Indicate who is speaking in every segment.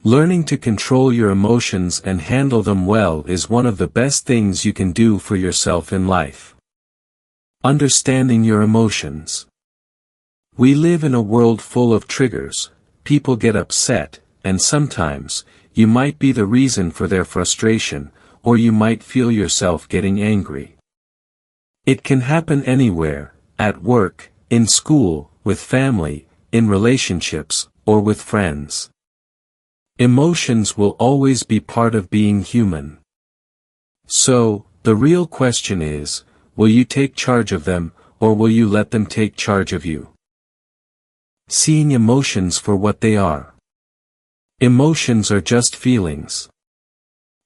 Speaker 1: Learning to control your emotions and handle them well is one of the best things you can do for yourself in life. Understanding your emotions. We live in a world full of triggers. People get upset, and sometimes, you might be the reason for their frustration, or you might feel yourself getting angry. It can happen anywhere, at work, in school, with family, in relationships, or with friends. Emotions will always be part of being human. So, the real question is, will you take charge of them, or will you let them take charge of you? Seeing emotions for what they are. Emotions are just feelings.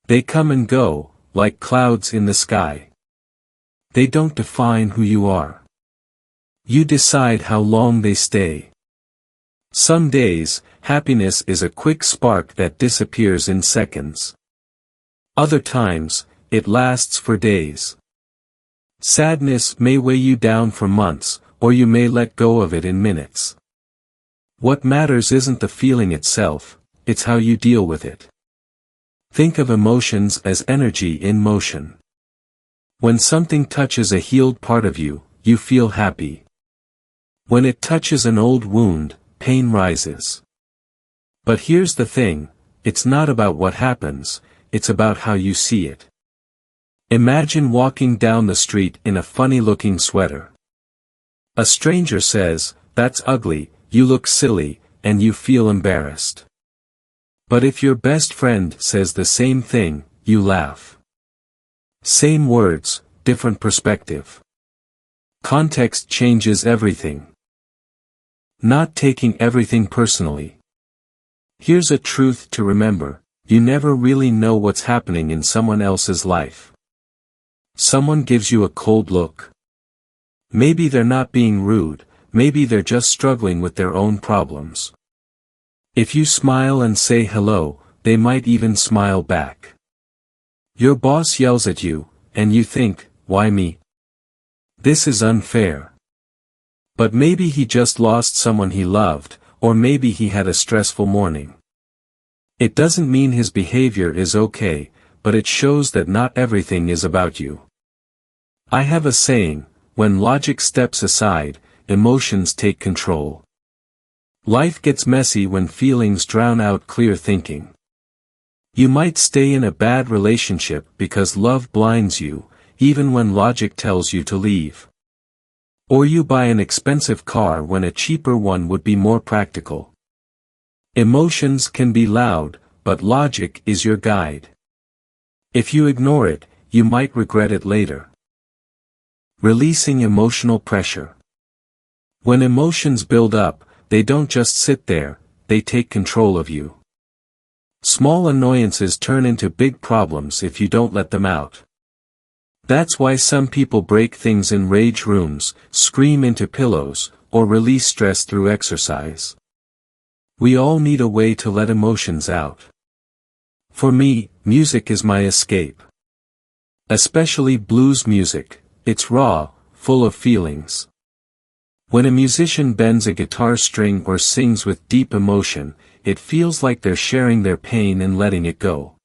Speaker 1: They come and go, like clouds in the sky. They don't define who you are. You decide how long they stay. Some days, happiness is a quick spark that disappears in seconds. Other times, it lasts for days. Sadness may weigh you down for months, or you may let go of it in minutes. What matters isn't the feeling itself, it's how you deal with it. Think of emotions as energy in motion. When something touches a healed part of you, you feel happy. When it touches an old wound, pain rises. But here's the thing, it's not about what happens, it's about how you see it. Imagine walking down the street in a funny-looking sweater. A stranger says, "That's ugly, you look silly," and you feel embarrassed. But if your best friend says the same thing, you laugh. Same words, different perspective. Context changes everything. Not taking everything personally. Here's a truth to remember, you never really know what's happening in someone else's life. Someone gives you a cold look. Maybe they're not being rude, maybe they're just struggling with their own problems. If you smile and say hello, they might even smile back. Your boss yells at you, and you think, "Why me? This is unfair." But maybe he just lost someone he loved, or maybe he had a stressful morning. It doesn't mean his behavior is okay, but it shows that not everything is about you. I have a saying, when logic steps aside, emotions take control. Life gets messy when feelings drown out clear thinking. You might stay in a bad relationship because love blinds you, even when logic tells you to leave. Or you buy an expensive car when a cheaper one would be more practical. Emotions can be loud, but logic is your guide. If you ignore it, you might regret it later. Releasing emotional pressure. When emotions build up, they don't just sit there, they take control of you. Small annoyances turn into big problems if you don't let them out. That's why some people break things in rage rooms, scream into pillows, or release stress through exercise. We all need a way to let emotions out. For me, music is my escape. Especially blues music, it's raw, full of feelings. When a musician bends a guitar string or sings with deep emotion, it feels like they're sharing their pain and letting it go.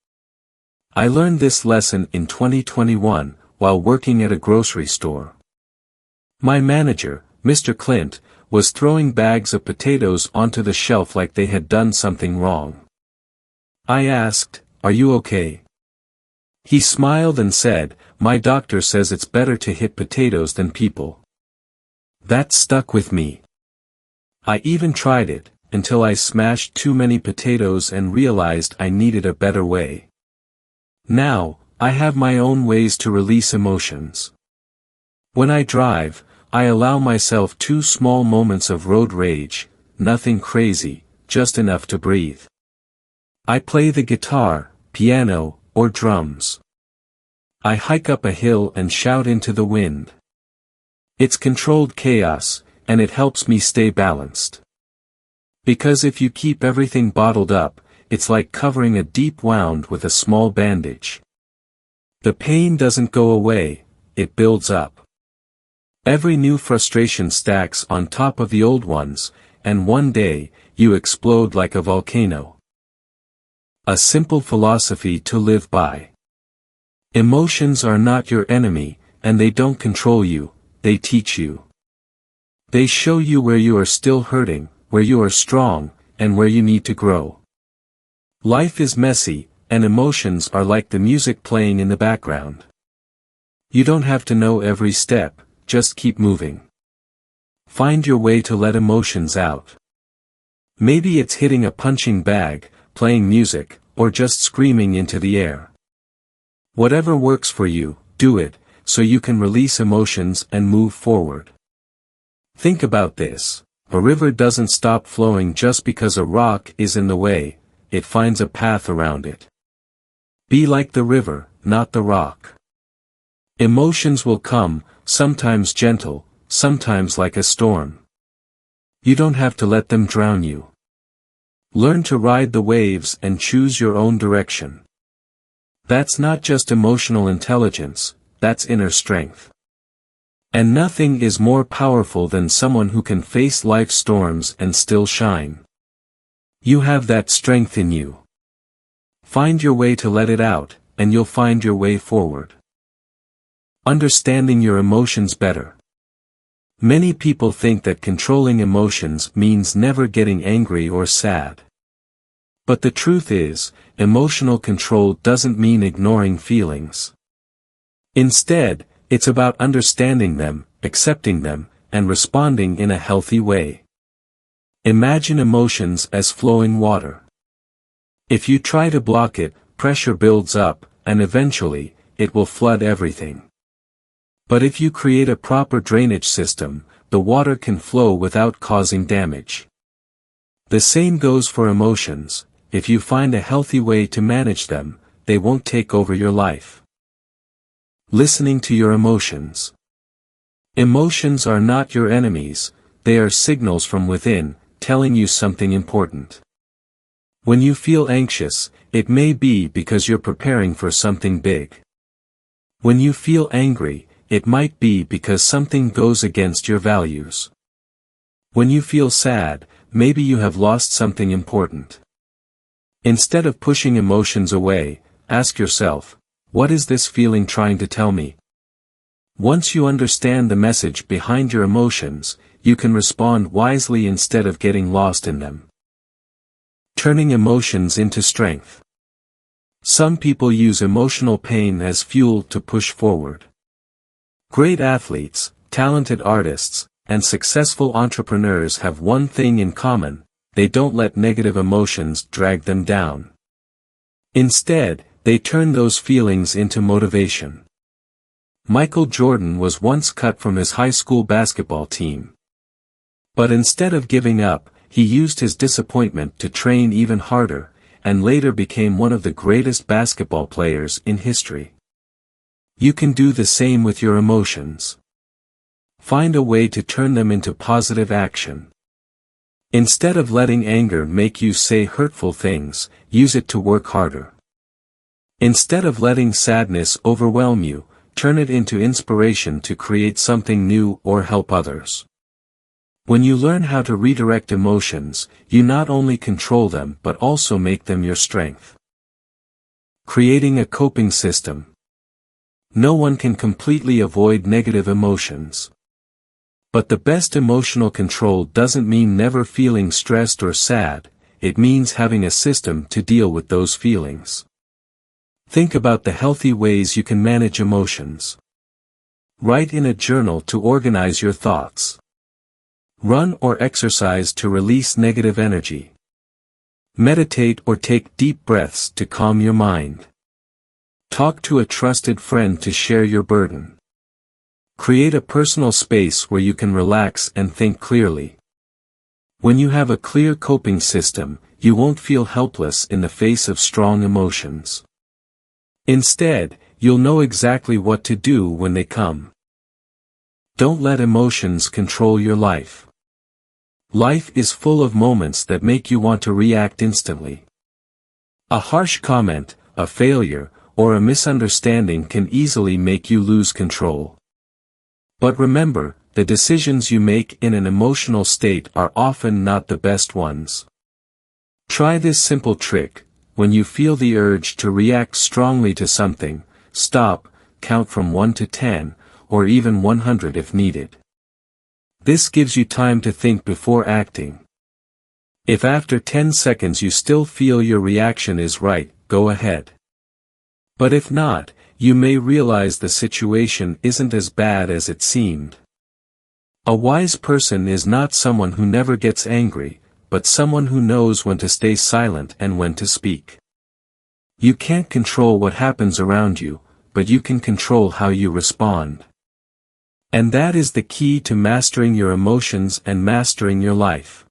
Speaker 1: I learned this lesson in 2021, while working at a grocery store. My manager, Mr. Clint, was throwing bags of potatoes onto the shelf like they had done something wrong. I asked, "Are you okay?" He smiled and said, "My doctor says it's better to hit potatoes than people." That stuck with me. I even tried it, until I smashed too many potatoes and realized I needed a better way. Now, I have my own ways to release emotions. When I drive, I allow myself 2 small moments of road rage, nothing crazy, just enough to breathe. I play the guitar, piano, or drums. I hike up a hill and shout into the wind. It's controlled chaos, and it helps me stay balanced. Because if you keep everything bottled up, it's like covering a deep wound with a small bandage. The pain doesn't go away, it builds up. Every new frustration stacks on top of the old ones, and one day, you explode like a volcano. A simple philosophy to live by. Emotions are not your enemy, and they don't control you, they teach you. They show you where you are still hurting, where you are strong, and where you need to grow. Life is messy, and emotions are like the music playing in the background. You don't have to know every step, just keep moving. Find your way to let emotions out. Maybe it's hitting a punching bag, playing music, or just screaming into the air. Whatever works for you, do it, so you can release emotions and move forward. Think about this. A river doesn't stop flowing just because a rock is in the way, it finds a path around it. Be like the river, not the rock. Emotions will come, sometimes gentle, sometimes like a storm. You don't have to let them drown you. Learn to ride the waves and choose your own direction. That's not just emotional intelligence, that's inner strength. And nothing is more powerful than someone who can face life's storms and still shine. You have that strength in you. Find your way to let it out, and you'll find your way forward. Understanding your emotions better. Many people think that controlling emotions means never getting angry or sad. But the truth is, emotional control doesn't mean ignoring feelings. Instead, it's about understanding them, accepting them, and responding in a healthy way. Imagine emotions as flowing water. If you try to block it, pressure builds up, and eventually, it will flood everything. But if you create a proper drainage system, the water can flow without causing damage. The same goes for emotions. If you find a healthy way to manage them, they won't take over your life. Listening to your emotions. Emotions are not your enemies, they are signals from within, telling you something important. When you feel anxious, it may be because you're preparing for something big. When you feel angry, it might be because something goes against your values. When you feel sad, maybe you have lost something important. Instead of pushing emotions away, ask yourself, what is this feeling trying to tell me? Once you understand the message behind your emotions, you can respond wisely instead of getting lost in them. Turning emotions into strength. Some people use emotional pain as fuel to push forward. Great athletes, talented artists, and successful entrepreneurs have one thing in common: they don't let negative emotions drag them down. Instead, they turn those feelings into motivation. Michael Jordan was once cut from his high school basketball team. But instead of giving up, he used his disappointment to train even harder, and later became one of the greatest basketball players in history. You can do the same with your emotions. Find a way to turn them into positive action. Instead of letting anger make you say hurtful things, use it to work harder. Instead of letting sadness overwhelm you, turn it into inspiration to create something new or help others. When you learn how to redirect emotions, you not only control them but also make them your strength. Creating a coping system. No one can completely avoid negative emotions. But the best emotional control doesn't mean never feeling stressed or sad, it means having a system to deal with those feelings. Think about the healthy ways you can manage emotions. Write in a journal to organize your thoughts. Run or exercise to release negative energy. Meditate or take deep breaths to calm your mind. Talk to a trusted friend to share your burden. Create a personal space where you can relax and think clearly. When you have a clear coping system, you won't feel helpless in the face of strong emotions. Instead, you'll know exactly what to do when they come. Don't let emotions control your life. Life is full of moments that make you want to react instantly. A harsh comment, a failure, or a misunderstanding can easily make you lose control. But remember, the decisions you make in an emotional state are often not the best ones. Try this simple trick: when you feel the urge to react strongly to something, stop, count from 1 to 10, or even 100 if needed. This gives you time to think before acting. If after 10 seconds you still feel your reaction is right, go ahead. But if not, you may realize the situation isn't as bad as it seemed. A wise person is not someone who never gets angry, but someone who knows when to stay silent and when to speak. You can't control what happens around you, but you can control how you respond. And that is the key to mastering your emotions and mastering your life.